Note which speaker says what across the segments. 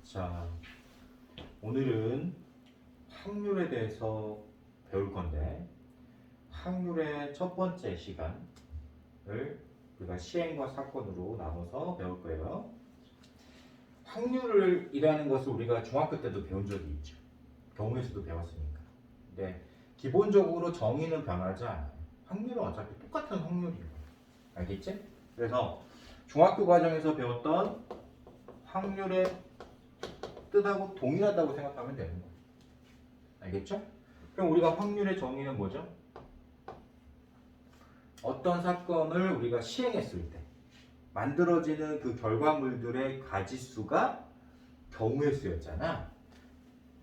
Speaker 1: 자, 오늘은 확률에 대해서 배울 건데, 확률의 첫 번째 시간을 우리가 시행과 사건으로 나눠서 배울 거예요. 확률이라는 것을 우리가 중학교 때도 배운 적이 있죠. 경우에서도 배웠으니까. 근데 기본적으로 정의는 변하지 않아요. 확률은 어차피 똑같은 확률이에요. 알겠지? 그래서 중학교 과정에서 배웠던 확률의 뜻하고 동일하다고 생각하면 되는 거예요. 알겠죠? 그럼 우리가 확률의 정의는 뭐죠? 어떤 사건을 우리가 시행했을 때 만들어지는 그 결과물들의 가지수가 경우의 수였잖아.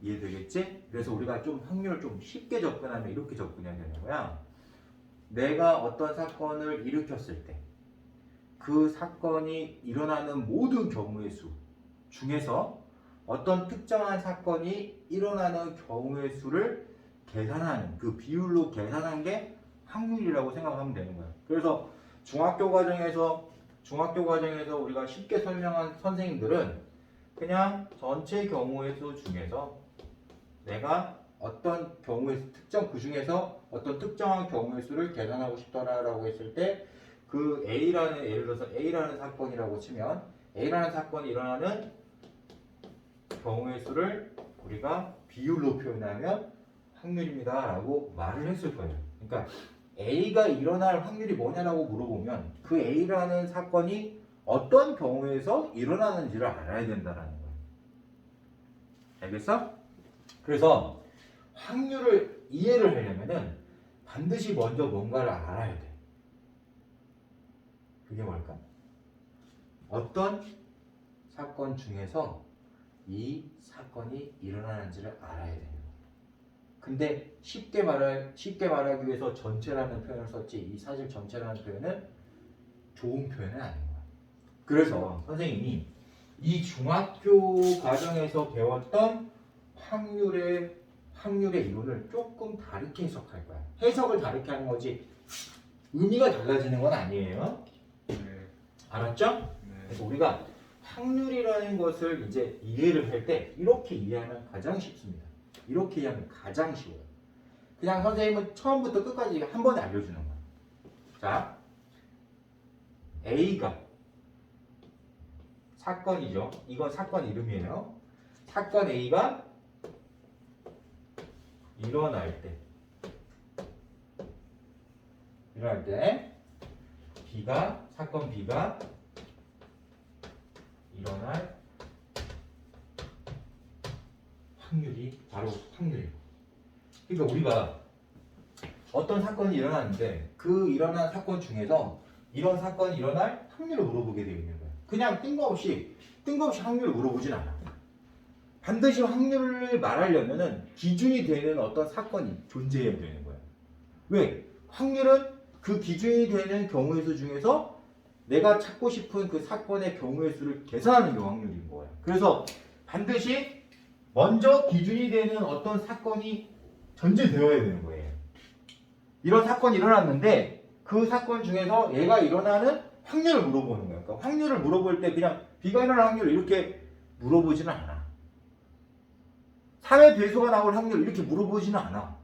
Speaker 1: 이해되겠지? 그래서 우리가 좀 확률을 좀 쉽게 접근하면 이렇게 접근해야 되는 거야. 내가 어떤 사건을 일으켰을 때 그 사건이 일어나는 모든 경우의 수 중에서 어떤 특정한 사건이 일어나는 경우의 수를 계산하는 그 비율로 계산한 게 확률이라고 생각하면 되는 거야. 그래서 중학교 과정에서 우리가 쉽게 설명한 선생님들은 그냥 전체 경우의 수 중에서 내가 어떤 경우의 수, 그 중에서 어떤 특정한 경우의 수를 계산하고 싶더라라고 했을 때 그 예를 들어서 A라는 사건이라고 치면 A라는 사건이 일어나는 경우의 수를 우리가 비율로 표현하면 확률입니다 라고 말을 했을 거예요. 그러니까 A가 일어날 확률이 뭐냐라고 물어보면 그 A라는 사건이 어떤 경우에서 일어나는지를 알아야 된다는 거예요. 알겠어? 그래서 확률을 이해를 하려면은 반드시 먼저 뭔가를 알아야 돼. 그게 뭘까? 어떤 사건 중에서 이 사건이 일어나는지를 알아야 돼요. 근데 쉽게 말하기 위해서 전체라는 표현을 썼지 이 사실 전체라는 표현은 좋은 표현은 아닌 거야. 그래서 선생님이 이 중학교 과정에서 배웠던 확률의 이론을 조금 다르게 해석할 거야. 해석을 다르게 하는 거지 의미가 달라지는 건 아니에요.
Speaker 2: 네.
Speaker 1: 알았죠?
Speaker 2: 네.
Speaker 1: 그래서 우리가 확률이라는 것을 이제 이해를 할 때 이렇게 이해하면 가장 쉽습니다. 이렇게 이해하면 가장 쉬워요. 그냥 선생님은 처음부터 끝까지 한 번에 알려주는 거예요. 자, A가 사건이죠. 이건 사건 이름이에요. 사건 A가 일어날 때 사건 B가 일어날 확률이 바로 확률이에요. 그러니까 우리가 어떤 사건이 일어났는데 그 일어난 사건 중에서 이런 사건이 일어날 확률을 물어보게 되어 있는 거예요. 그냥 뜬금없이 확률을 물어보진 않아. 반드시 확률을 말하려면은 기준이 되는 어떤 사건이 존재해야 되는 거예요. 왜? 확률은 그 기준이 되는 경우의 수 중에서 내가 찾고 싶은 그 사건의 경우의 수를 계산하는 게 확률인 거예요. 그래서 반드시 먼저 기준이 되는 어떤 사건이 전제되어야 되는 거예요. 이런 사건이 일어났는데 그 사건 중에서 얘가 일어나는 확률을 물어보는 거예요. 그러니까 확률을 물어볼 때 그냥 B가 일어날 확률을 이렇게 물어보지는 않아. 3의 배수가 나올 확률을 이렇게 물어보지는 않아.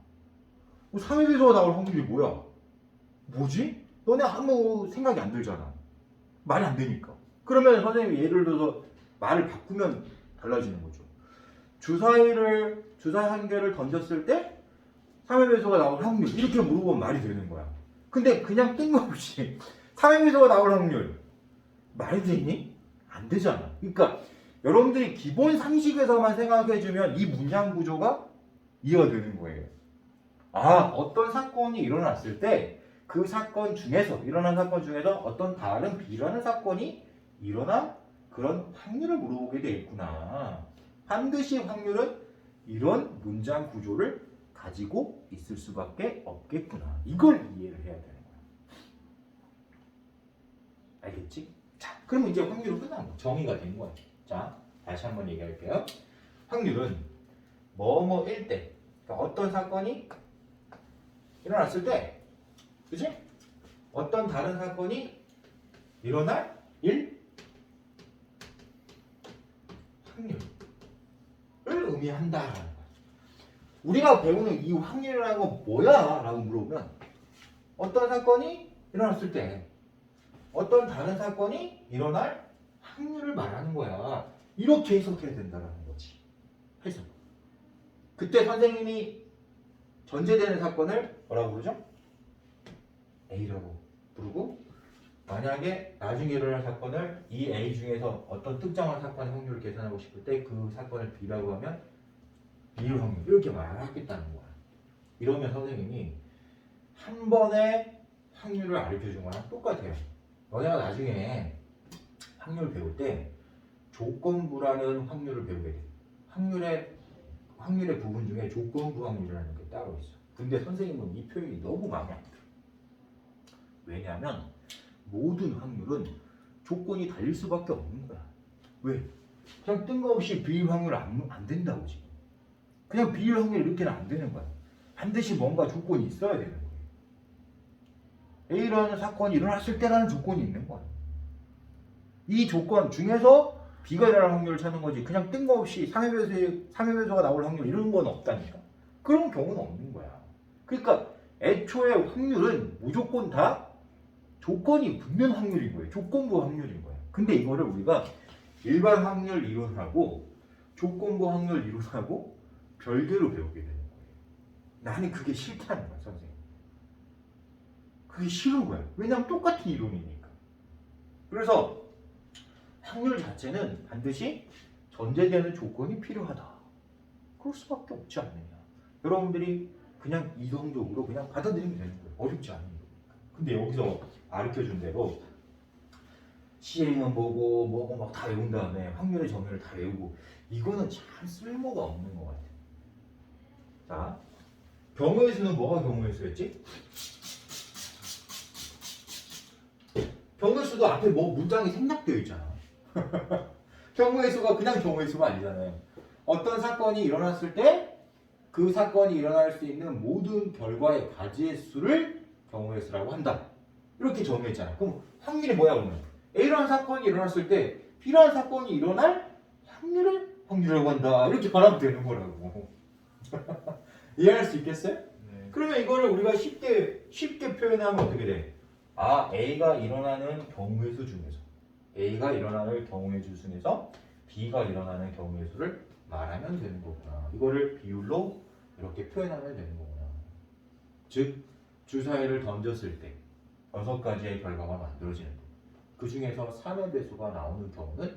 Speaker 1: 3의 배수가 나올 확률이 뭐야? 뭐지? 너네 아무 생각이 안 들잖아. 말이 안 되니까. 그러면 선생님이 예를 들어서 말을 바꾸면 달라지는 거죠. 주사위 한 개를 던졌을 때 3의 배수가 나올 확률 이렇게 물어보면 말이 되는 거야. 근데 그냥 뜬금없이 3의 배수가 나올 확률 말이 되니? 안 되잖아. 그러니까 여러분들이 기본 상식에서만 생각해주면 이 문장 구조가 이해가 되는 거예요. 아, 어떤 사건이 일어났을 때 그 사건 중에서 일어난 사건 중에서 어떤 다른 B라는 사건이 일어난 그런 확률을 물어보게 되겠구나. 반드시 확률은 이런 문장 구조를 가지고 있을 수밖에 없겠구나. 이걸 이해를 해야 되는 거야. 알겠지? 자, 그러면 이제 확률은 끝난 거야. 정의가 된 거야. 자, 다시 한번 얘기할게요. 확률은 뭐뭐일 때, 그러니까 어떤 사건이 일어났을 때, 그치? 어떤 다른 사건이 일어날 확률. 의미한다라는 거야. 우리가 배우는 이 확률이라는 건 뭐야? 라고 물어보면 어떤 사건이 일어났을 때 어떤 다른 사건이 일어날 확률을 말하는 거야. 이렇게 해석해야 된다라는 거지. 해석. 그때 선생님이 전제되는 사건을 뭐라고 부르죠? A라고 부르고 만약에 나중에 일어날 사건을 이 A 중에서 어떤 특정한 사건의 확률을 계산하고 싶을 때 그 사건을 B라고 하면 B의 확률 이렇게 말하겠다는 거야. 이러면 선생님이 한 번에 확률을 가르쳐준 거랑 똑같아요. 너네가 나중에 확률 배울 때 조건부라는 확률을 배우게 돼. 확률의 부분 중에 조건부 확률이라는 게 따로 있어. 근데 선생님은 이 표현이 너무 마음에 안 들어. 왜냐하면 모든 확률은 조건이 달릴 수밖에 없는 거야. 왜? 그냥 뜬금없이 비율 확률 안 된다고 지금. 그냥 비율 확률 이렇게는 안 되는 거야. 반드시 뭔가 조건이 있어야 되는 거예요. A라는 사건이 일어났을 때라는 조건이 있는 거야. 이 조건 중에서 B가 일어날 확률을 찾는 거지. 그냥 뜬금없이 3의 배수가 나올 확률 이런 건 없다니까. 그런 경우는 없는 거야. 그러니까 애초에 확률은 무조건 다 조건이 붙는 확률인 거예요. 조건부 확률인 거예요. 근데 이거를 우리가 일반 확률 이론하고 조건부 확률 이론하고 별개로 배우게 되는 거예요. 나는 그게 싫다는 거야, 선생님. 그게 싫은 거야. 왜냐하면 똑같은 이론이니까. 그래서 확률 자체는 반드시 전제되는 조건이 필요하다. 그럴 수밖에 없지 않느냐. 여러분들이 그냥 이성적으로 그냥 받아들이면 되는 거예요. 어렵지 않은 거니까. 근데 여기서 가르쳐준 대로 시행은 뭐고 막 다 외운 다음에 확률의 정의를 다 외우고 이거는 참 쓸모가 없는 것 같아요. 자, 경우의 수는 뭐가 경우의 수였지? 경우의 수도 앞에 뭐 문장이 생략되어 있잖아. 경우의 수가 그냥 경우의 수가 아니잖아요. 어떤 사건이 일어났을 때 그 사건이 일어날 수 있는 모든 결과의 가지의 수를 경우의 수라고 한다. 이렇게 정의했잖아. 그럼 확률이 뭐야 그러면? A라는 사건이 일어났을 때 B라는 사건이 일어날 확률을 확률이라고 한다. 이렇게 말하면 되는 거라고. 이해할 수 있겠어요?
Speaker 2: 네.
Speaker 1: 그러면 이거를 우리가 쉽게 표현하면 어떻게 돼? 아, A가 일어나는 경우의 수 중에서 A가 일어나는 경우의 수 중에서 B가 일어나는 경우의 수를 말하면 되는 거구나. 이거를 비율로 이렇게 표현하면 되는 거구나. 즉, 주사위를 던졌을 때 6가지의 결과가 만들어지는데 그 중에서 3의 배수가 나오는 경우는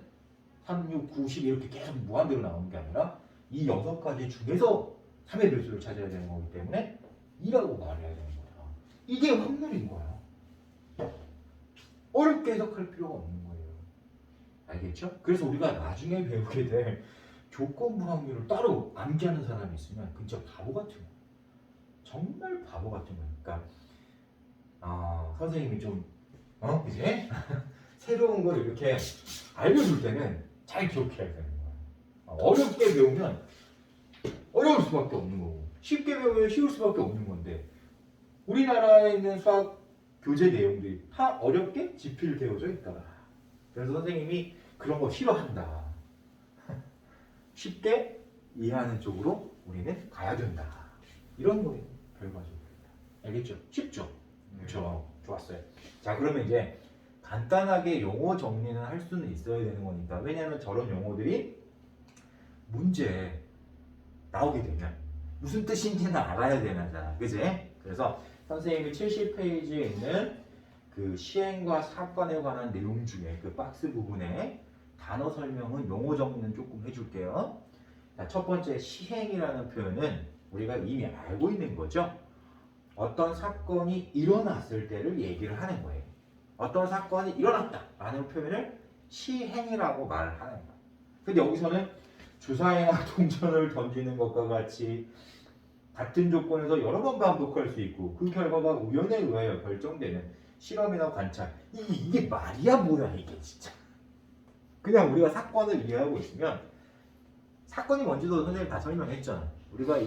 Speaker 1: 3, 6, 9, 10 이렇게 계속 무한대로 나오는 게 아니라 이 6가지 중에서 3의 배수를 찾아야 되는 거기 때문에 2라고 말해야 되는 거야. 이게 확률인 거야. 어렵게 해석할 필요가 없는 거예요. 알겠죠? 그래서 우리가 나중에 배우게 될 조건부 확률을 따로 암기하는 사람이 있으면 진짜 바보 같은 거야. 정말 바보 같은 거니까 선생님이 좀 그지? 새로운 걸 이렇게 알려줄 때는 잘 기억해야 되는 거야. 어렵게 배우면 어려울 수밖에 없는 거고 쉽게 배우면 쉬울 수밖에 없는 건데 우리나라에 있는 수학 교재 내용들이 다 어렵게 집필되어져 있다. 그래서 선생님이 그런 거 싫어한다. 쉽게 이해하는 쪽으로 우리는 가야 된다. 이런 거예요. 결과적으로. 알겠죠? 쉽죠? 그렇죠. 좋았어요. 자, 그러면 이제 간단하게 용어 정리는 할 수는 있어야 되는 거니까. 왜냐하면 저런 용어들이 문제에 나오게 되면 무슨 뜻인지는 알아야 되잖아. 그지? 그래서 선생님이 70페이지에 있는 그 시행과 사건에 관한 내용 중에 그 박스 부분에 단어 설명은 용어 정리는 조금 해줄게요. 자, 첫 번째 시행이라는 표현은 우리가 이미 알고 있는 거죠. 어떤 사건이 일어났을 때를 얘기를 하는 거예요. 어떤 사건이 일어났다라는 표현을 시행이라고 말을 하는 거예요. 근데 여기서는 주사위나 동전을 던지는 것과 같이 같은 조건에서 여러 번 반복할 수 있고 그 결과가 우연에 의하여 결정되는 실험이나 관찰. 이게 말이야 뭐야 이게 진짜. 그냥 우리가 사건을 이해하고 있으면 사건이 뭔지도 선생님 다 설명했잖아. 우리가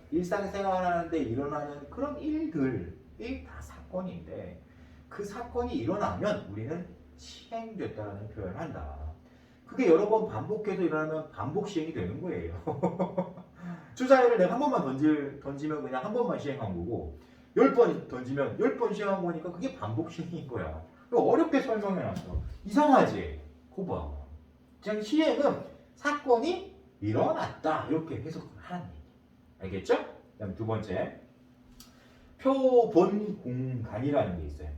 Speaker 1: 일상생활하는데 일어나는 그런 일들이 다 사건인데 그 사건이 일어나면 우리는 시행됐다는 표현을 한다. 그게 여러 번 반복해서 일어나면 반복 시행이 되는 거예요. 주사위를 내가 한 번만 던지면 그냥 한 번만 시행한 거고 10번 던지면 10번 시행한 거니까 그게 반복 시행인 거야. 어렵게 설명해놨어. 이상하지? 거봐. 그냥 시행은 사건이 일어났다 이렇게 해석하는 얘기. 알겠죠? 그다음 두 번째 표본 공간이라는 게 있어요.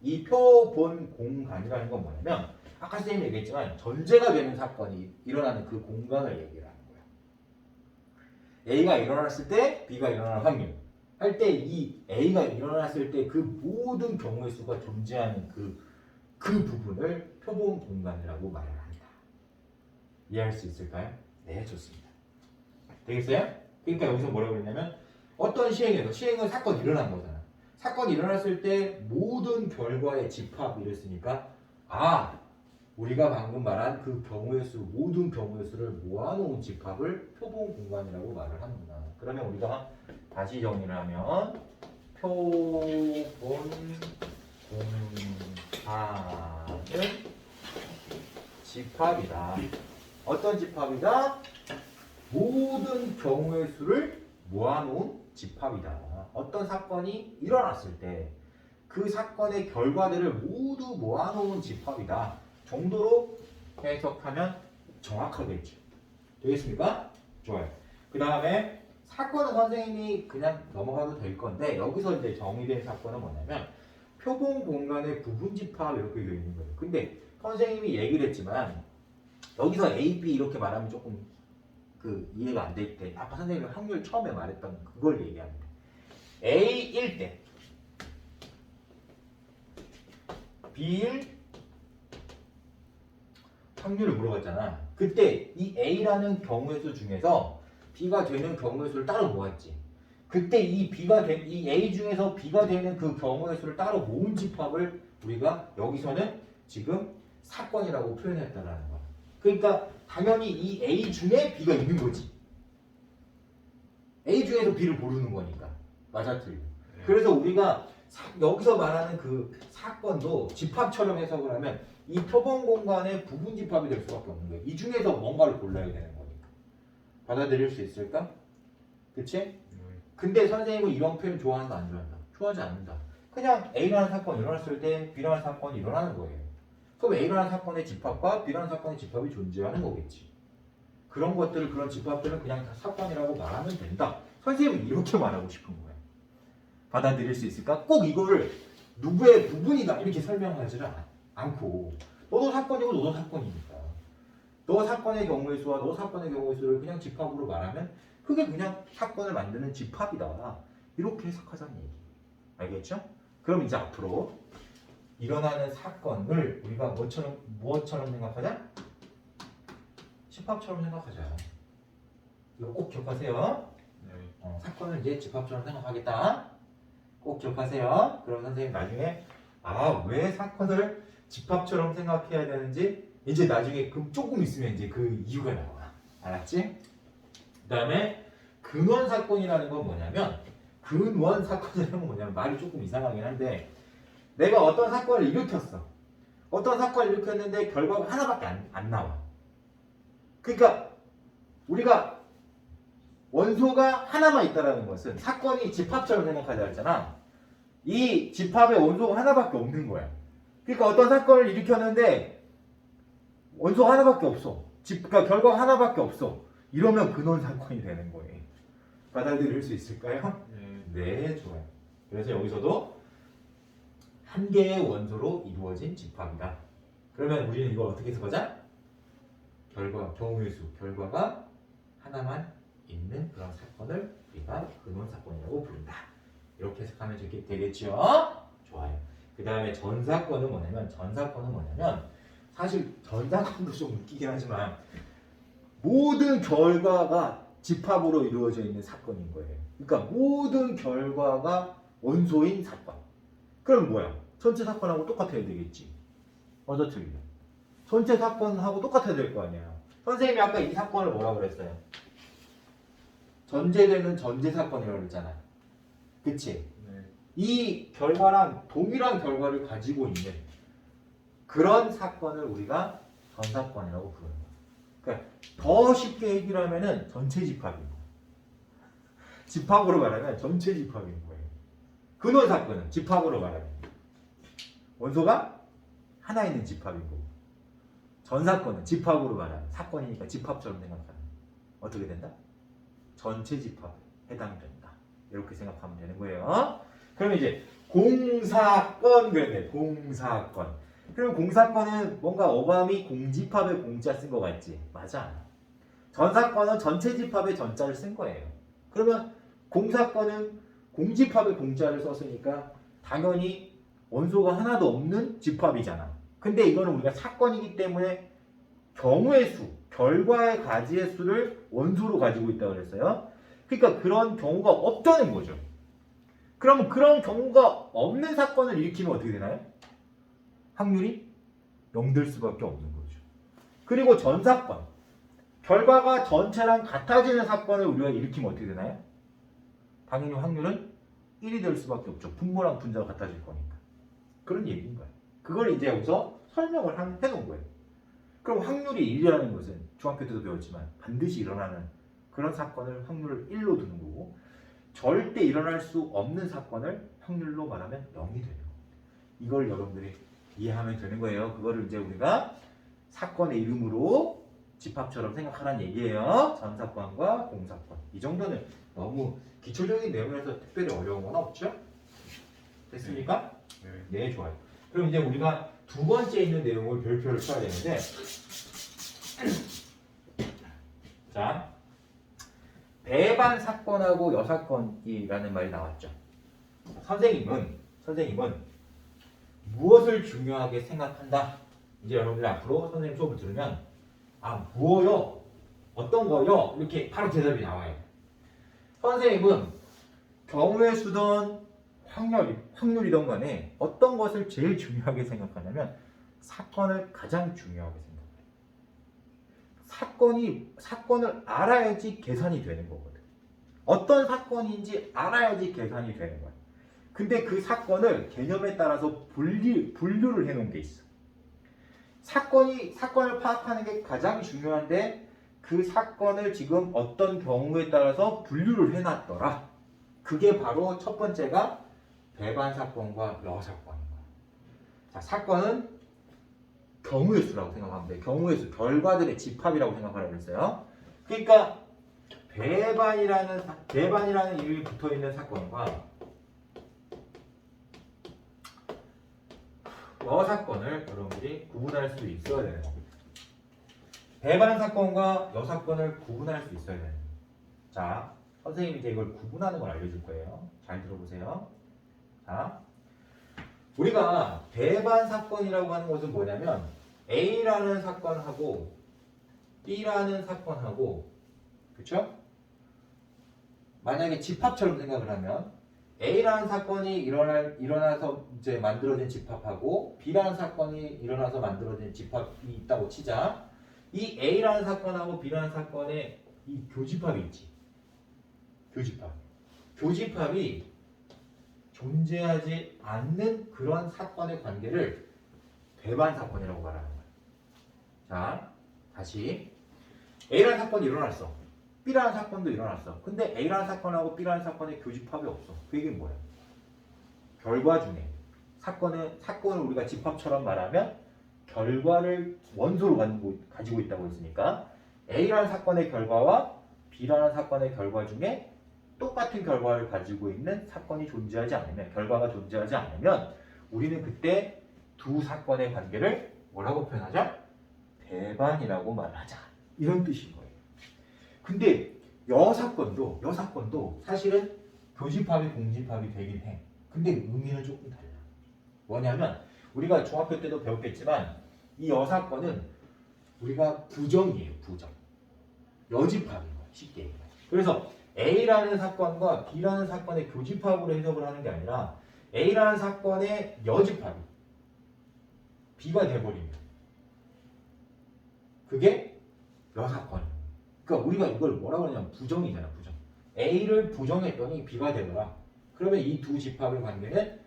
Speaker 1: 이 표본 공간이라는 건 뭐냐면 아까 선생님이 얘기했지만 전제가 되는 사건이 일어나는 그 공간을 얘기하는 거야. A가 일어났을 때 B가 일어날 확률 할 때 이 A가 일어났을 때 그 모든 경우의 수가 존재하는 그 부분을 표본 공간이라고 말을 합니다. 이해할 수 있을까요? 네, 좋습니다. 되겠어요? 그러니까 여기서 뭐라고 그랬냐면 어떤 시행은 사건이 일어난 거잖아. 사건이 일어났을 때 모든 결과의 집합 이랬으니까 우리가 방금 말한 그 경우의 수, 모든 경우의 수를 모아놓은 집합을 표본 공간이라고 말을 하는구나. 그러면 우리가 다시 정리를 하면 표본 공간은 집합이다. 어떤 집합이다? 모든 경우의 수를 모아놓은 집합이다. 어떤 사건이 일어났을 때 그 사건의 결과들을 모두 모아놓은 집합이다. 정도로 해석하면 정확하겠죠. 되겠습니까? 좋아요. 그 다음에 사건은 선생님이 그냥 넘어가도 될 건데 여기서 이제 정의된 사건은 뭐냐면 표본 공간의 부분 집합 이렇게 되어 있는 거예요. 근데 선생님이 얘기를 했지만 여기서 A, B 이렇게 말하면 조금 이해가 안 될 때 아까 선생님이 확률 처음에 말했던 그걸 얘기합니다. A일 때 B일 확률을 물어봤잖아. 그때 이 A라는 경우의 수 중에서 B가 되는 경우의 수를 따로 모았지. 그때 이 A 중에서 B가 되는 그 경우의 수를 따로 모은 집합을 우리가 여기서는 지금 사건이라고 표현했다라는 거야. 그러니까 당연히 이 A 중에 B가 있는 거지. A 중에서 B를 고르는 거니까. 맞아 틀려. 그래서 우리가 여기서 말하는 그 사건도 집합처럼 해석을 하면 이 표본 공간의 부분 집합이 될 수밖에 없는 거예요. 이 중에서 뭔가를 골라야 되는 거니까. 받아들일 수 있을까? 그치? 근데 선생님은 이런 표현 좋아한다 안 좋아한다? 좋아하지 않는다. 그냥 A라는 사건이 일어났을 때 B라는 사건이 일어나는 거예요. 그럼 A라는 사건의 집합과 B라는 사건의 집합이 존재하는 거겠지. 그런 것들을 그런 집합들은 그냥 다 사건이라고 말하면 된다. 선생님은 이렇게 말하고 싶은 거예요. 받아들일 수 있을까? 꼭 이거를 누구의 부분이다 이렇게 설명하지는 않고 너도 사건이고 너도 사건이니까 너 사건의 경우의 수와 너 사건의 경우의 수를 그냥 집합으로 말하면 그게 그냥 사건을 만드는 집합이다 이렇게 해석하자는 얘기. 알겠죠? 그럼 이제 앞으로 일어나는 사건을 우리가 무엇처럼 생각하자? 집합처럼 생각하자. 이거 꼭 기억하세요. 사건을 이제 집합처럼 생각하겠다. 꼭 기억하세요. 그럼 선생님 나중에 왜 사건을 집합처럼 생각해야 되는지 이제 나중에 조금 있으면 이제 그 이유가 나와. 알았지? 그 다음에 근원 사건이라는 건 뭐냐면 말이 조금 이상하긴 한데 내가 어떤 사건을 일으켰어. 어떤 사건을 일으켰는데 결과가 하나밖에 안 나와. 그러니까 우리가 원소가 하나만 있다라는 것은 사건이 집합처럼 생각하자 했잖아. 이 집합에 원소가 하나밖에 없는 거야. 그러니까 어떤 사건을 일으켰는데 원소가 하나밖에 없어. 그러니까 결과가 하나밖에 없어. 이러면 근원 사건이 되는 거예요. 받아들일 수 있을까요? 네, 좋아요. 그래서 여기서도 한 개의 원소로 이루어진 집합이다. 그러면 우리는 이걸 어떻게 해석하자? 경우의 수, 결과가 하나만 있는 그런 사건을 우리가 근원 사건이라고 부른다. 이렇게 해석하면 되겠죠? 좋아요. 그 다음에 전사건은 뭐냐면 사실 전사건도 좀 웃기긴 하지만 모든 결과가 집합으로 이루어져 있는 사건인 거예요. 그러니까 모든 결과가 원소인 사건. 그럼 뭐야? 전체 사건하고 똑같아야 되겠지. 맞아 틀려. 전체 사건하고 똑같아야 될 거 아니야. 선생님이 아까 이 사건을 뭐라 그랬어요? 전제되는 전제 사건이라고 그랬잖아. 그치? 네. 이 결과랑 동일한 결과를 가지고 있는 그런 사건을 우리가 전사건이라고 부르는 거야. 그러니까 더 쉽게 해결하면은 전체 집합인 거예요. 집합으로 말하면 전체 집합인 거예요. 근원 사건은 집합으로 말하면 원소가 하나 있는 집합인 거고, 전 사건은 집합으로 말하면 사건이니까 집합처럼 생각하면 어떻게 된다? 전체 집합에 해당된다. 이렇게 생각하면 되는 거예요. 그러면 이제 공사건 그랬네. 공사건. 그럼 공사건은 뭔가 어감이 공집합에 공자 쓴 거 같지? 맞아. 전사건은 전체 집합에 전자를 쓴 거예요. 그러면 공사건은 공집합에 공자를 썼으니까 당연히 원소가 하나도 없는 집합이잖아. 근데 이거는 우리가 사건이기 때문에 경우의 수, 결과의 가지의 수를 원소로 가지고 있다고 그랬어요. 그러니까 그런 경우가 없다는 거죠. 그럼 그런 경우가 없는 사건을 일으키면 어떻게 되나요? 확률이 0될 수밖에 없는 거죠. 그리고 전사건, 결과가 전체랑 같아지는 사건을 우리가 일으키면 어떻게 되나요? 당연히 확률은 1이 될 수밖에 없죠. 분모랑 분자가 같아질 거니까. 그런 얘기인 거예요. 그걸 이제 여기서 설명을 해놓은 거예요. 그럼 확률이 1이라는 것은 중학교 때도 배웠지만 반드시 일어나는 그런 사건을 확률을 1로 두는 거고, 절대 일어날 수 없는 사건을 확률로 말하면 0이 되는 거예요. 이걸 여러분들이 이해하면 되는 거예요. 그거를 이제 우리가 사건의 이름으로 집합처럼 생각하라는 얘기예요. 전사건과 공사건. 이 정도는 너무 기초적인 내용이라서 특별히 어려운 건 없죠? 됐습니까? 네, 좋아요. 그럼 이제 우리가 두 번째 있는 내용을 별표를 써야 되는데, 자, 배반 사건하고 여사건이라는 말이 나왔죠. 선생님은 무엇을 중요하게 생각한다? 이제 여러분들 앞으로 선생님 수업을 들으면 뭐요? 어떤 거요? 이렇게 바로 대답이 나와요. 선생님은 경우의 수든 확률이든 간에 어떤 것을 제일 중요하게 생각하냐면 사건을 가장 중요하게 생각해요. 사건을 알아야지 계산이 되는 거거든. 어떤 사건인지 알아야지 계산이 되는 거야. 근데 그 사건을 개념에 따라서 분류를 해놓은 게 있어. 사건을 파악하는 게 가장 중요한데 그 사건을 지금 어떤 경우에 따라서 분류를 해놨더라. 그게 바로 첫 번째가 배반 사건과 여사건인 거야. 자, 사건은 경우의 수라고 생각하면 돼. 경우의 수, 결과들의 집합이라고 생각하라고 했어요. 그러니까 배반이라는 이름이 붙어 있는 사건과 여사건을 여러분들이 구분할 수 있어야 되는 겁니다. 배반 사건과 여사건을 구분할 수 있어야 되는 겁니다. 자, 선생님이 이제 이걸 구분하는 걸 알려줄 거예요. 잘 들어보세요. 자, 우리가 배반 사건이라고 하는 것은 뭐냐면 A라는 사건하고 B라는 사건하고, 그렇죠? 만약에 집합처럼 생각을 하면 A라는 사건이 일어나서 이제 만들어진 집합하고 B라는 사건이 일어나서 만들어진 집합이 있다고 치자. 이 A라는 사건하고 B라는 사건에 이 교집합이 있지. 교집합이 존재하지 않는 그런 사건의 관계를 배반 사건이라고 말하는 거야. 자, 다시 A라는 사건이 일어났어. B라는 사건도 일어났어. 근데 A라는 사건하고 B라는 사건의 교집합이 없어. 그 얘기는 뭐야? 결과 중에 사건을 우리가 집합처럼 말하면 결과를 원소로 가지고 있다고 했으니까 A라는 사건의 결과와 B라는 사건의 결과 중에 똑같은 결과를 가지고 있는 사건이 존재하지 않으면, 결과가 존재하지 않으면 우리는 그때 두 사건의 관계를 뭐라고 표현하자? 배반이라고 말하자. 이런 뜻인 거예요. 근데 여사건도 사실은 교집합이 공집합이 되긴 해. 근데 의미는 조금 달라. 뭐냐면 우리가 중학교 때도 배웠겠지만 이 여사건은 우리가 부정이에요. 부정. 여집합인 거야. 쉽게 얘기해. 그래서 A라는 사건과 B라는 사건의 교집합으로 해석을 하는 게 아니라 A라는 사건의 여집합이 B가 돼버리면 그게 여사건이에요. 그러니까 우리가 이걸 뭐라고 하냐면 부정이잖아. 부정. A를 부정했더니 B가 되더라. 그러면 이 두 집합의 관계는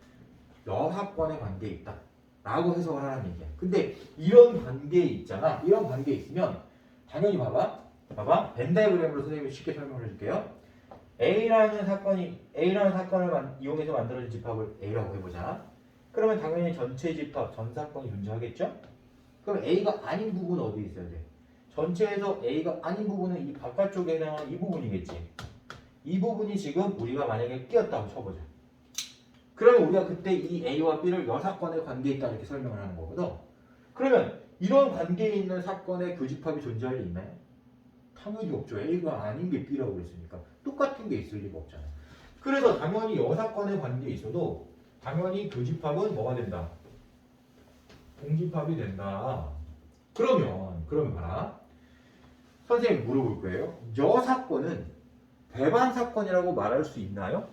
Speaker 1: 여사건의 관계에 있다 라고 해석을 하는 얘기야. 근데 이런 관계에 있잖아. 이런 관계에 있으면 당연히 봐봐. 벤 다이어그램으로 선생님이 쉽게 설명을 해줄게요. A라는 사건을 이용해서 만들어진 집합을 A라고 해보자. 그러면 당연히 전체 집합, 전 사건이 존재하겠죠? 그럼 A가 아닌 부분은 어디 있어야 돼? 전체에서 A가 아닌 부분은 이 바깥쪽에 해당하는 이 부분이겠지. 이 부분이 지금 우리가 만약에 끼었다고 쳐보자. 그러면 우리가 그때 이 A와 B를 여사건의 관계에 있다 이렇게 설명을 하는 거거든. 그러면 이런 관계에 있는 사건의 교집합이 존재할 리 있나요? 당연히 없죠. A가 아닌 게 B라고 그랬으니까 똑같은 게 있을 리가 없잖아요. 그래서 당연히 여사건의 관계에 있어도 당연히 교집합은 뭐가 된다? 공집합이 된다. 그러면 봐라. 선생님 물어볼 거예요. 여사건은 배반 사건이라고 말할 수 있나요?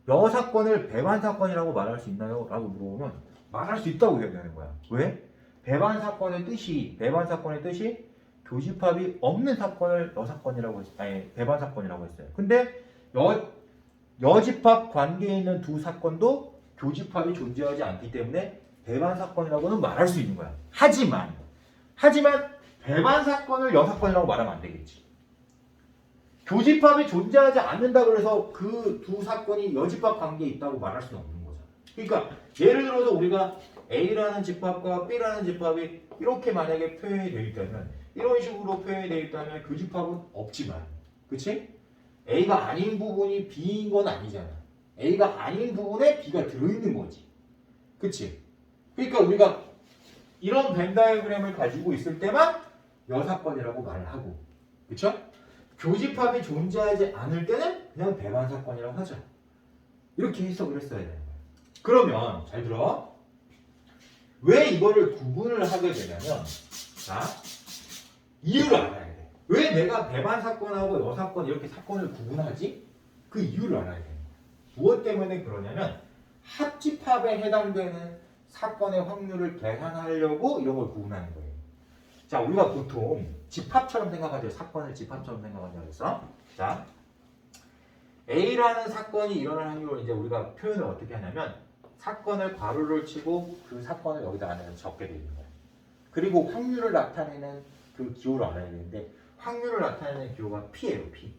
Speaker 1: 여사건을 배반 사건이라고 말할 수 있나요? 라고 물어보면 말할 수 있다고 이야기하는 거야. 왜? 배반 사건의 뜻이 교집합이 없는 사건을 배반 사건이라고 했어요. 근데 여집합 관계에 있는 두 사건도 교집합이 존재하지 않기 때문에 배반 사건이라고는 말할 수 있는 거야. 하지만 배반 사건을 여사건이라고 말하면 안 되겠지. 교집합이 존재하지 않는다 그래서 그 두 사건이 여집합 관계에 있다고 말할 수는 없는 거잖아. 그러니까 예를 들어서 우리가 A라는 집합과 B라는 집합이 이렇게 만약에 표현이 되어 있다면, 이런 식으로 표현이 되어 있다면 교집합은 없지만, 그치? A가 아닌 부분이 B인 건 아니잖아. A가 아닌 부분에 B가 들어있는 거지. 그치? 그러니까 우리가 이런 벤 다이어그램을 가지고 있을 때만 여사건이라고 말을 하고, 그쵸? 교집합이 존재하지 않을 때는 그냥 배반 사건이라고 하자. 이렇게 해석을 했어야 되는 거야. 그러면 잘 들어. 왜 이거를 구분을 하게 되냐면, 자, 이유를 알아야 돼. 왜 내가 배반 사건하고 여사건 이렇게 사건을 구분하지? 그 이유를 알아야 되는 거야. 무엇 때문에 그러냐면 합집합에 해당되는 사건의 확률을 계산하려고 이런 걸 구분하는 거예요. 자, 우리가 보통 집합처럼 생각하죠. 사건을 집합처럼 생각하죠. 그래서 자, A라는 사건이 일어날 확률을 이제 우리가 표현을 어떻게 하냐면 사건을 괄호를 치고 그 사건을 여기다 안에서 적게 되는 거예요. 그리고 확률을 나타내는 그 기호를 알아야 되는데 확률을 나타내는 기호가 P예요. P.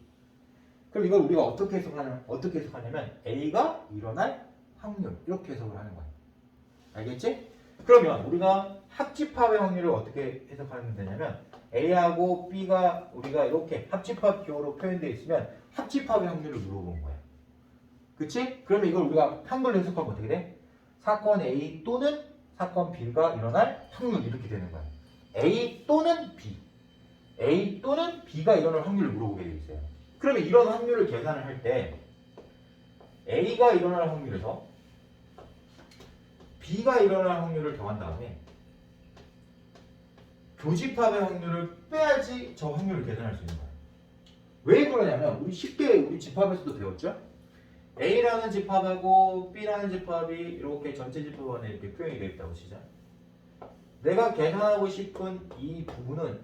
Speaker 1: 그럼 이걸 우리가 어떻게 해석하냐면 A가 일어날 확률 이렇게 해석을 하는 거예요. 알겠지? 그러면 우리가 합집합의 확률을 어떻게 해석하면 되냐면 A하고 B가 우리가 이렇게 합집합 기호로 표현되어 있으면 합집합의 확률을 물어본 거야. 그치? 그러면 이걸 우리가 한글로 해석하면 어떻게 돼? 사건 A 또는 사건 B가 일어날 확률 이렇게 되는 거야. A 또는 B. A 또는 B가 일어날 확률을 물어보게 돼 있어요. 그러면 이런 확률을 계산을 할 때 A가 일어날 확률에서 B가 일어날 확률을 더한 다음에 교집합의 확률을 빼야지 저 확률을 계산할 수 있는 거예요. 왜 그러냐면 우리 집합에서도 배웠죠? A라는 집합하고 B라는 집합이 이렇게 전체 집합 안에 이렇게 표현이 되어 있다고 치자. 내가 계산하고 싶은 이 부분을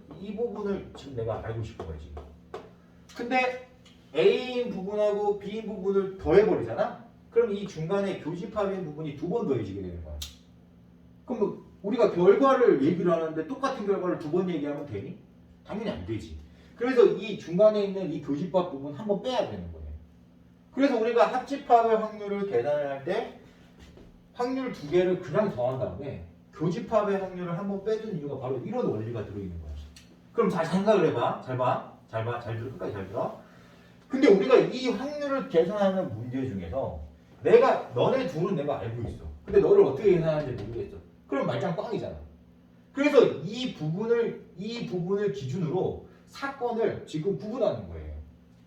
Speaker 1: 지금 내가 알고 싶은 거야 지금. 근데 A인 부분하고 B인 부분을 더해버리잖아? 그럼 이 중간에 교집합인 부분이 두 번 더해지게 되는 거야. 그럼 뭐 우리가 결과를 얘기를 하는데 똑같은 결과를 두 번 얘기하면 되니? 당연히 안 되지. 그래서 이 중간에 있는 이 교집합 부분 한 번 빼야 되는 거예요. 그래서 우리가 합집합의 확률을 계산을 할 때 확률 두 개를 그냥 더한 다음에 교집합의 확률을 한 번 빼준 이유가 바로 이런 원리가 들어있는 거야. 그럼 잘 생각을 해봐. 잘 들어. 끝까지 잘 들어. 근데 우리가 이 확률을 계산하는 문제 중에서 너네 둘은 내가 알고 있어. 근데 너를 어떻게 계산하는지 모르겠어. 그럼 말짱 꽝이잖아. 그래서 이 부분을 기준으로 사건을 지금 구분하는 거예요.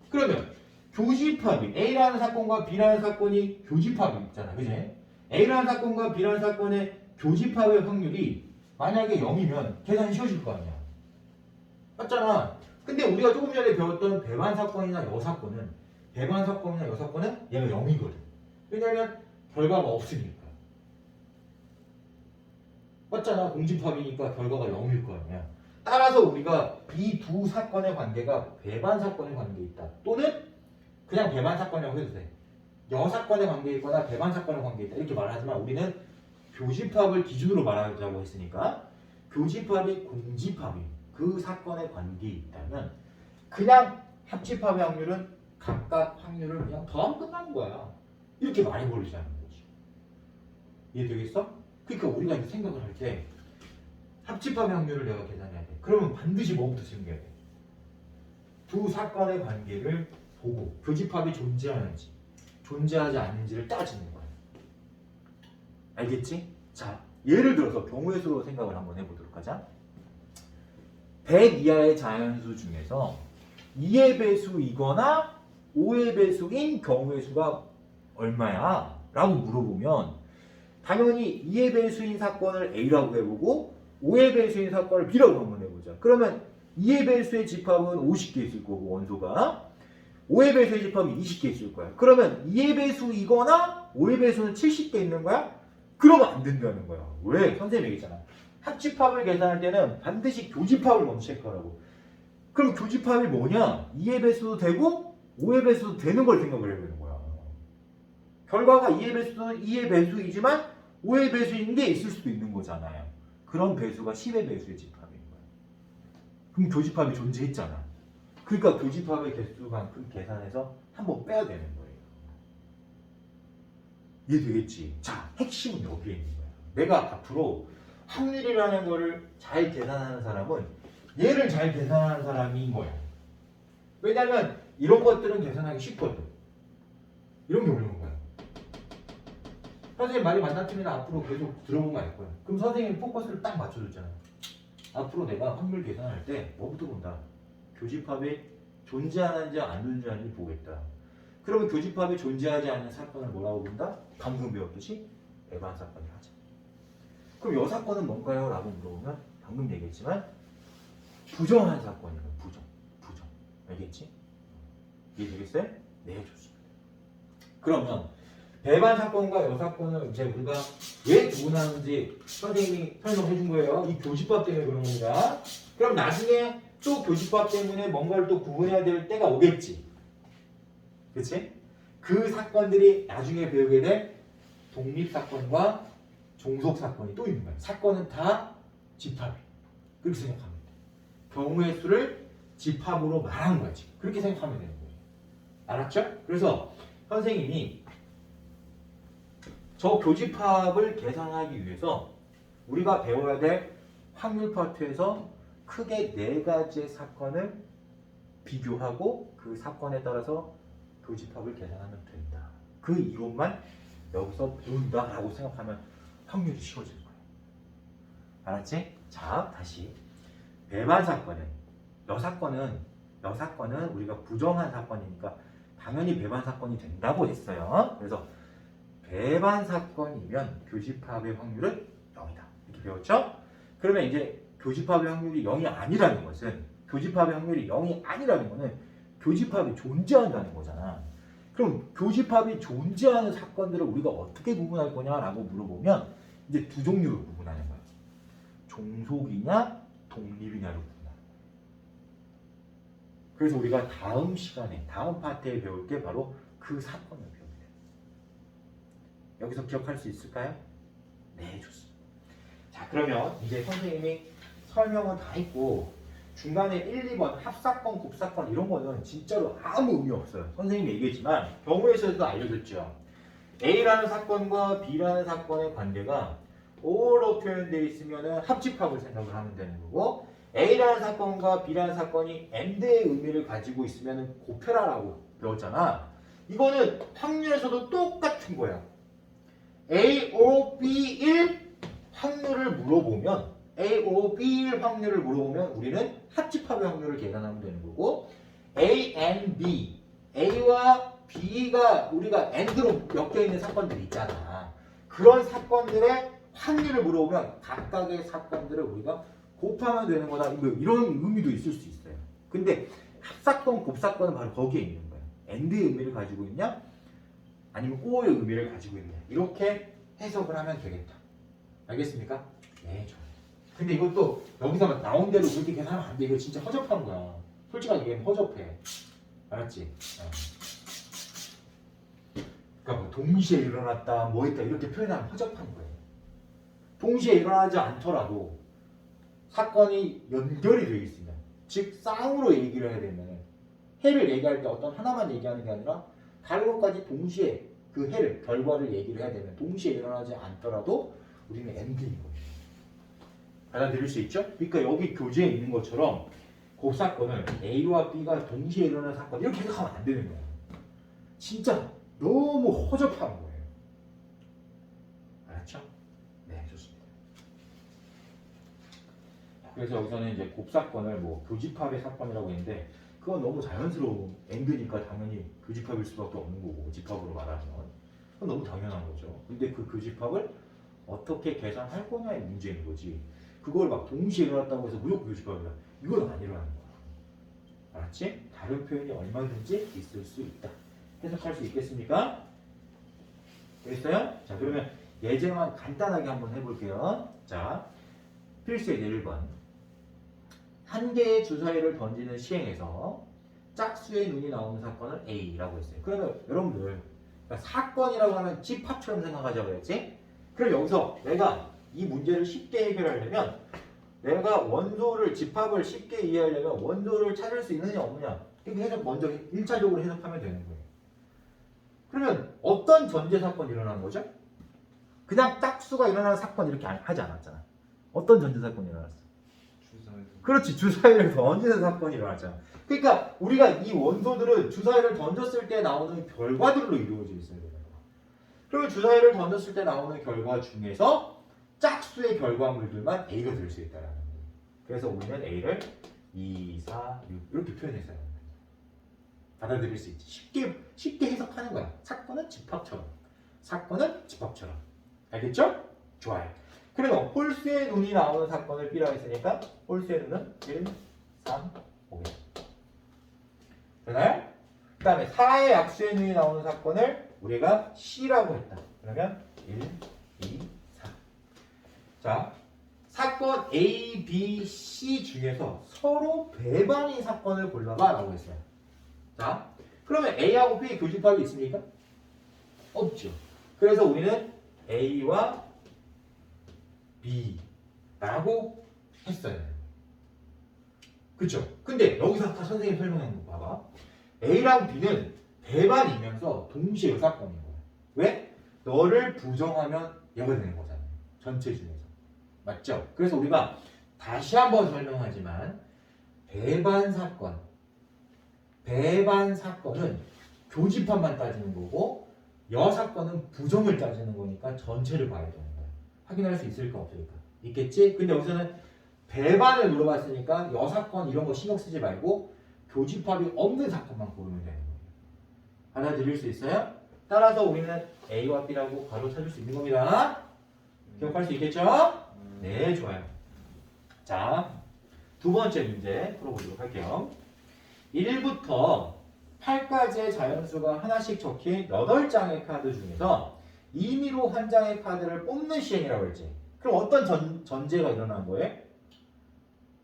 Speaker 1: 그러면 교집합이 A라는 사건과 B라는 사건이 교집합이 있잖아. 그지? A라는 사건과 B라는 사건의 교집합의 확률이 만약에 0이면 계산이 쉬워질 거 아니야. 맞잖아. 근데 우리가 조금 전에 배웠던 배반 사건이나 여사건은 얘가 0이거든. 왜냐면 결과가 없으니까. 맞잖아. 공집합이니까 결과가 0일 거 아니야. 따라서 우리가 이 두 사건의 관계가 배반 사건의 관계에 있다. 또는 그냥 배반 사건이라고 해도 돼. 여사건의 관계에 있거나 배반 사건의 관계에 있다. 이렇게 말하지만 우리는 교집합을 기준으로 말하자고 했으니까 교집합이 공집합이 그 사건의 관계에 있다면 그냥 합집합의 확률은 각각 확률을 그냥 더하면 끝나는 거야. 이렇게 많이 버리자는 거지. 이해되겠어? 그러니까 우리가 이제 생각을 할 때 합집합의 확률을 내가 계산해야 돼. 그러면 반드시 뭐부터 챙겨야 돼? 두 사건의 관계를 보고 교집합이 존재하는지 존재하지 않는지를 따지는 거야. 알겠지? 자, 예를 들어서 경우의 수로 생각을 한번 해보도록 하자. 100 이하의 자연수 중에서 2의 배수이거나 5의 배수인 경우의 수가 얼마야? 라고 물어보면 당연히 2의 배수인 사건을 A라고 해보고 5의 배수인 사건을 B라고 한번 해보자. 그러면 2의 배수의 집합은 50개 있을 거고 원소가 5의 배수의 집합은 20개 있을 거야. 그러면 2의 배수이거나 5의 배수는 70개 있는 거야? 그러면 안 된다는 거야. 왜? 선생님이 얘기했잖아. 합집합을 계산할 때는 반드시 교집합을 먼저 체크하라고. 그럼 교집합이 뭐냐? 2의 배수도 되고 5의 배수도 되는 걸 생각을 해야 되는 거야. 결과가 2의 배수이지만 5의 배수인 게 있을 수도 있는 거잖아요. 그런 배수가 10의 배수의 집합인 거야. 그럼 교집합이 존재했잖아. 그러니까 교집합의 개수만큼 계산해서 한번 빼야 되는 거예요. 이해되겠지? 자, 핵심은 여기에 있는 거야. 내가 앞으로 확률이라는 거를 잘 계산하는 사람은 얘를 잘 계산하는 사람인 거야. 왜냐면 이런 것들은 계산하기 쉽거든. 이런 게 어려운 거야. 선생님 말이 맞나 틀리나 앞으로 계속 들어보면 알 거야. 그럼 선생님 포커스를 딱 맞춰줬잖아. 앞으로 내가 확률 계산할 때 뭐부터 본다? 교집합이 존재하는지 안 존재하는지 보겠다. 그러면 교집합이 존재하지 않는 사건을 뭐라고 본다? 방금 배웠듯이 배반 사건을 하자. 그럼 이 사건은 뭔가요? 라고 물어보면 방금 얘기했지만 부정한 사건이에요. 부정. 알겠지? 이해되겠어요? 네, 좋습니다. 그러면 배반 사건과 이 사건을 이제 우리가 왜 구분하는지 선생님이 설명해 준 거예요. 이 교집합 때문에 그런 겁니다. 그럼 나중에 또 교집합 때문에 뭔가를 또 구분해야 될 때가 오겠지. 그치? 그 사건들이 나중에 배우게 될 독립사건과 종속사건이 또 있는 거야. 사건은 다 집합이. 그렇게 생각하면 돼. 경우의 수를 집합으로 말하는 거지. 그렇게 생각하면 되는 거예요. 알았죠? 그래서 선생님이 저 교집합을 계산하기 위해서 우리가 배워야 될 확률 파트에서 크게 4가지의 사건을 비교하고 그 사건에 따라서 교집합을 계산하면 된다. 그 이론만 여기서 배운다라고 생각하면 확률이 쉬워질 거예요. 알았지? 자, 다시 배반 사건은 여사건은 우리가 부정한 사건이니까 당연히 배반 사건이 된다고 했어요. 그래서 배반 사건이면 교집합의 확률은 0이다. 이렇게 배웠죠? 그러면 이제 교집합의 확률이 0이 아니라는 것은 교집합이 존재한다는 거잖아. 그럼 교집합이 존재하는 사건들을 우리가 어떻게 구분할 거냐라고 물어보면 이제 두 종류로 구분하는 거야. 종속이냐 독립이냐로 구분하는 거야. 그래서 우리가 다음 시간에 다음 파트에 배울 게 바로 그 사건을 배우게 돼요. 여기서 기억할 수 있을까요? 네, 좋습니다. 자, 그러면 이제 선생님이 설명은 다 했고 중간에 1, 2번 합사건, 곱사건 이런 거는 진짜로 아무 의미 없어요. 선생님이 얘기했지만 경우의 수에서도 알려줬죠. A라는 사건과 B라는 사건의 관계가 O로 표현되어 있으면 합집합을 생각을 하면 되는 거고 A라는 사건과 B라는 사건이 AND의 의미를 가지고 있으면 곱해라라고 배웠잖아. 이거는 확률에서도 똑같은 거야. A, O, B1 확률을 물어보면 A, O, B1 확률을 물어보면 우리는 합집합의 확률을 계산하면 되는 거고 A and B, A와 B가 우리가 AND로 엮여 있는 사건들이 있잖아. 그런 사건들의 확률을 물어보면 각각의 사건들을 우리가 곱하면 되는 거다. 이런 의미도 있을 수 있어요. 근데 합사건, 곱사건은 바로 거기에 있는 거야. AND의 의미를 가지고 있냐? 아니면 O의 의미를 가지고 있냐? 이렇게 해석을 하면 되겠다. 알겠습니까? 네, 좋아요. 근데 이것도 여기서 나온 대로 그렇게 계산하면 안 돼. 이거 진짜 허접한 거야. 솔직하게 얘기하면 허접해. 알았지? 그러니까 뭐 동시에 일어났다, 뭐 했다 이렇게 표현하면 허접한 거예요. 동시에 일어나지 않더라도 사건이 연결이 되어 있으면, 즉 쌍으로 얘기를 해야 되면 해를 얘기할 때 어떤 하나만 얘기하는 게 아니라 다른 것까지 동시에 그 해를, 결과를 얘기를 해야 되면 동시에 일어나지 않더라도 우리는 엔딩인 거예요. 받아들일 수 있죠? 그러니까 여기 교재에 있는 것처럼 곱사건을 A와 B가 동시에 일어나는 사건 이렇게 해석하면 안 되는 거예요. 진짜 너무 허접한 거예요. 알았죠? 네, 좋습니다. 그래서 여기서는 이제 곱사건을 뭐 교집합의 사건이라고 했는데 그건 너무 자연스러운 엔드니까 당연히 교집합일 수밖에 없는 거고, 집합으로 말하면 그건 너무 당연한 거죠. 근데 그 교집합을 어떻게 계산할 거냐의 문제인 거지. 그걸 막 동시에 일어났다고 해서 무조건 교집합이다. 이건 안 일어나는 거야. 알았지? 다른 표현이 얼마든지 있을 수 있다. 해석할 수 있겠습니까? 됐어요? 자, 그러면 예제만 간단하게 한번 해볼게요. 자, 필수 예제 1번. 한 개의 주사위를 던지는 시행에서 짝수의 눈이 나오는 사건을 A라고 했어요. 그러면 여러분들, 그러니까 사건이라고 하면 집합처럼 생각하자고 했지? 그럼 여기서 내가 이 문제를 쉽게 해결하려면 내가 원소를, 집합을 쉽게 이해하려면 원소를 찾을 수 있느냐 없느냐, 이렇게 해석 먼저 1차적으로 해석하면 되는 거예요. 그러면 어떤 전제 사건이 일어나는 거죠? 그냥 짝수가 일어나는 사건 이렇게 하지 않았잖아. 어떤 전제 사건이 일어났어? 그렇지, 주사위를 던지는 사건이 일어났잖아. 그러니까 우리가 이 원소들은 주사위를 던졌을 때 나오는 결과들로 이루어져 있어야 돼요. 그리고 주사위를 던졌을 때 나오는 결과 중에서 짝수의 결과물들만 A가 될 수 있다는 거예요. 그래서 우리는 A를 2, 4, 6 이렇게 표현했어요. 받아들일 수 있지. 쉽게 해석하는 거야. 사건은 집합처럼. 사건은 집합처럼. 알겠죠? 좋아요. 그래서 홀수의 눈이 나오는 사건을 B라고 했으니까 홀수의 눈은 1, 3, 5개. 되나요? 그 다음에 4의 약수의 눈이 나오는 사건을 우리가 C라고 했다. 그러면 1, 2, 4. 자, 사건 A, B, C 중에서 서로 배반인 사건을 골라봐 라고 했어요. 자, 그러면 A하고 B 교집합이 있습니까? 없죠. 그래서 우리는 A와 B라고 했어요. 그쵸? 근데 여기서 아까 선생님이 설명한 거 봐봐. A랑 B는 배반이면서 동시에 사건인 거야. 왜? 너를 부정하면 얘가 되는 거잖아요. 전체 중에서. 맞죠? 그래서 우리가 다시 한번 설명하지만 배반 사건은 교집합만 따지는 거고 여사건은 부정을 따지는 거니까 전체를 봐야 되는 거야. 확인할 수 있을까 없을까? 있겠지? 근데 여기서는 배반을 물어봤으니까 여사건 이런 거 신경 쓰지 말고 교집합이 없는 사건만 고르면 되는 거예요. 받아들일 수 있어요? 따라서 우리는 A와 B라고 바로 찾을 수 있는 겁니다. 기억할 수 있겠죠? 네, 좋아요. 자, 두 번째 문제 풀어보도록 할게요. 1부터 8까지의 자연수가 하나씩 적힌 8장의 카드 중에서 임의로 한 장의 카드를 뽑는 시행이라고 했지. 그럼 어떤 전제가 일어난 거예요?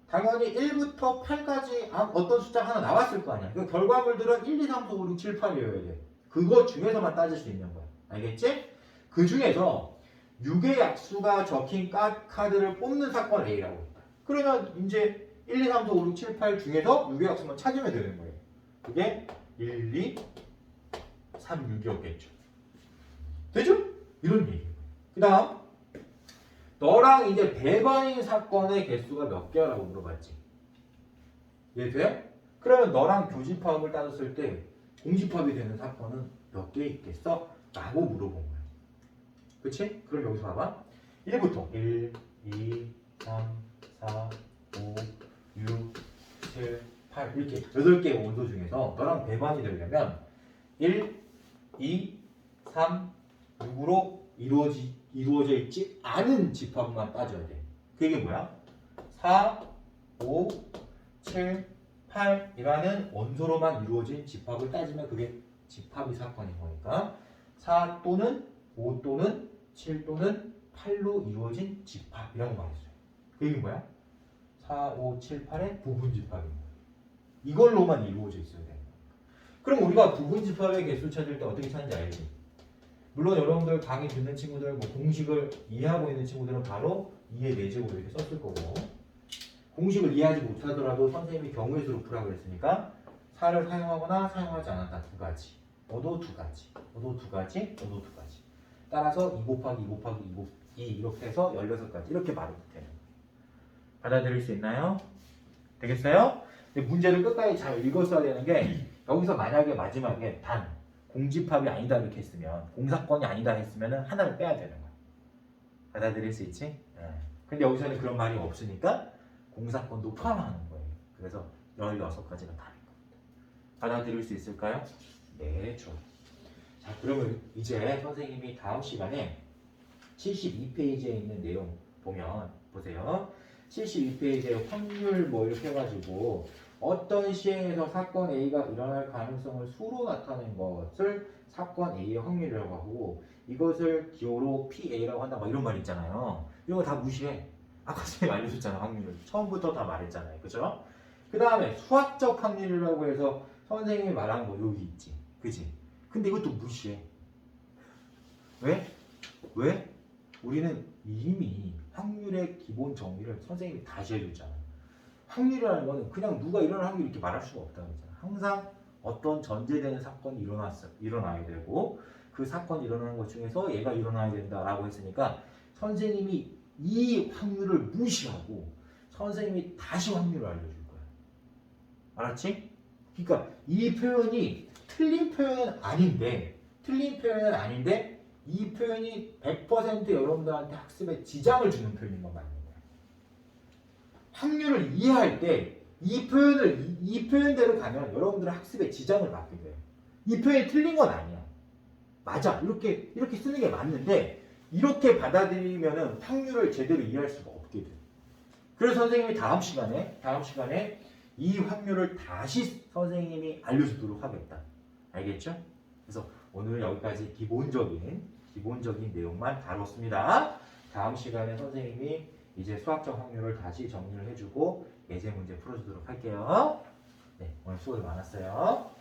Speaker 1: 당연히 1부터 8까지 어떤 숫자 하나 나왔을 거 아니야. 그 결과물들은 1, 2, 3, 4, 5, 6, 7, 8이어야 돼. 그거 중에서만 따질 수 있는 거야. 알겠지? 그 중에서 6의 약수가 적힌 카드를 뽑는 사건 A라고 했다. 그러면 이제 1, 2, 3, 4, 5, 6, 7, 8 중에서 6의 약수만 찾으면 되는 거예요. 그게 1, 2, 3, 6이었겠죠. 되죠? 이런 얘기예요. 그 다음 너랑 이제 배반인 사건의 개수가 몇 개라고 물어봤지. 이해돼? 그러면 너랑 교집합을 따졌을 때 공집합이 되는 사건은 몇 개 있겠어? 라고 물어본 거야. 그치? 그럼 여기서 봐봐. 1부터 1, 2, 3, 4, 5, 6, 7, 8 이렇게 8개의 원소 중에서 너랑 배반이 되려면 1, 2, 3, 6으로 이루어져 있지 않은 집합만 따져야 돼. 그게 뭐야? 4, 5, 7, 8이라는 원소로만 이루어진 집합을 따지면 그게 집합이 사건인 거니까 4 또는 5 또는 7 또는 8로 이루어진 집합이라고 말했어요. 그게 뭐야? 4, 5, 7, 8의 부분 집합인 거야. 이걸로만 이루어져 있어야 돼. 그럼 우리가 부분 집합의 개수 찾을 때 어떻게 찾는지 알지? 물론 여러분들 강의 듣는 친구들, 공식을 이해하고 있는 친구들은 바로 2의 4제곱 이렇게 썼을 거고 공식을 이해하지 못하더라도 선생님이 경우의 수로 풀라고 그랬으니까 4를 사용하거나 사용하지 않았다. 두 가지. 너도 두 가지. 너도 두 가지. 너도 두 가지. 따라서 2 곱하기 2 곱하기 2 곱하기 2 이렇게 해서 16가지. 이렇게 말해도 되는 거예요. 받아들일 수 있나요? 되겠어요? 근데 문제를 끝까지 잘 읽었어야 되는 게 여기서 만약에 마지막에 단 공집합이 아니다 이렇게 했으면 공사건이 아니다 했으면 하나를 빼야 되는 거야. 받아들일 수 있지? 네. 근데 여기서는 그런 말이 없으니까 공사건도 포함하는 거예요. 그래서 16가지가 답인 겁니다. 받아들일 수 있을까요? 네, 좋아. 자, 그러면 이제 선생님이 다음 시간에 72페이지에 있는 내용 보면 보세요. 72페이지에 확률 뭐 이렇게 해가지고 어떤 시행에서 사건 A가 일어날 가능성을 수로 나타낸 것을 사건 A의 확률이라고 하고 이것을 기호로 PA라고 한다 막 이런 말 있잖아요. 이런 거 다 무시해. 아까 선생님 알려줬잖아. 확률을 처음부터 다 말했잖아요. 그죠? 그 다음에 수학적 확률이라고 해서 선생님이 말한 거 여기 있지. 그지? 근데 이것도 무시해. 왜? 왜? 우리는 이미 확률의 기본 정의를 선생님이 다시 해줬잖아. 확률이라는 거는 그냥 누가 일어날 확률 이렇게 말할 수가 없다고 했잖아. 항상 어떤 전제되는 사건이 일어나야 되고 그 사건이 일어나는 것 중에서 얘가 일어나야 된다라고 했으니까 선생님이 이 확률을 무시하고 선생님이 다시 확률을 알려줄 거야. 알았지? 그러니까 이 표현이 틀린 표현은 아닌데 이 표현이 100% 여러분들한테 학습에 지장을 주는 표현인 건 맞는 거야. 확률을 이해할 때 이 표현대로 가면 여러분들은 학습에 지장을 받게 돼요. 이 표현이 틀린 건 아니야. 맞아. 이렇게 쓰는 게 맞는데 이렇게 받아들이면은 확률을 제대로 이해할 수가 없게 돼. 그래서 선생님이 다음 시간에 이 확률을 다시 선생님이 알려주도록 하겠다. 알겠죠? 그래서 오늘 여기까지 기본적인 내용만 다뤘습니다. 다음 시간에 선생님이 이제 수학적 확률을 다시 정리를 해주고 예제 문제 풀어주도록 할게요. 네, 오늘 수고 많았어요.